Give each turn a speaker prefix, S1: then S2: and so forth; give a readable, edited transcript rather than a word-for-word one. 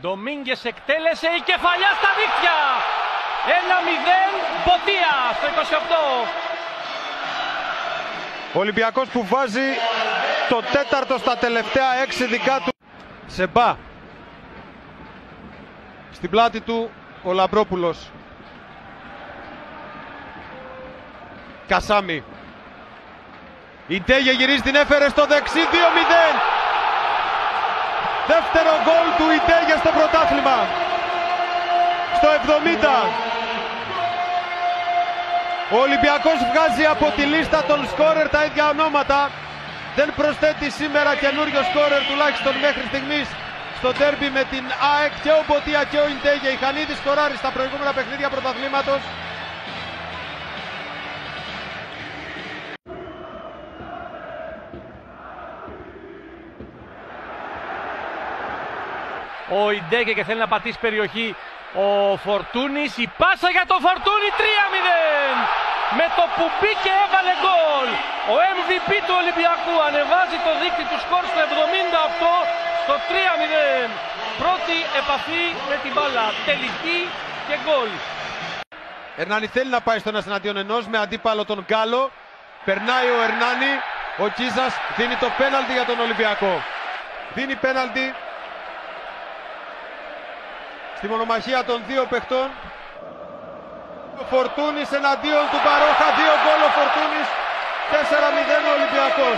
S1: Ντομίνγκες εκτέλεσε, η κεφαλιά στα δίχτυα. 1-0 Ποτία στο 28.
S2: Ο Ολυμπιακός που βάζει το τέταρτο στα τελευταία 6 δικά του. Σεμπά. Στην πλάτη του ο Λαμπρόπουλος. Κασάμι. Η Ντέγε γυρίζει, την έφερε στο δεξί, 2-0. Δεύτερο γκολ του Ιντέγε στο πρωτάθλημα. Στο 70. Ο Ολυμπιακός βγάζει από τη λίστα των σκόρερ τα ίδια ονόματα. Δεν προσθέτει σήμερα καινούριο σκόρερ, τουλάχιστον μέχρι στιγμής, στο ντέρμπι με την ΑΕΚ. Και ο Ποτία και ο Ιντέγε είχαν ήδη σκοράρει στα προηγούμενα παιχνίδια πρωταθλήματος.
S1: Ο Ιντέγε και θέλει να πατήσει περιοχή ο Φορτούνης. Η πάσα για το Φορτούνη, 3-0. Με το που μπήκε έβαλε γκολ. Ο MVP του Ολυμπιακού ανεβάζει το δείκτη του σκορ στο 78 στο 3-0. Πρώτη επαφή με την μπάλα, τελική και γκολ.
S2: Ερνάνη θέλει να πάει στον εναντίον ενός με αντίπαλο τον Γκάλο. Περνάει ο Ερνάνη. Ο Κίζας δίνει το πέναλτι για τον Ολυμπιακό. Δίνει πέναλτι στη μονομαχία των δύο παιχτών. Ο Φορτούνης εναντίον του Μπαρόχα, 2 γκολ ο Φορτούνης, 4-0 ο Ολυμπιακός.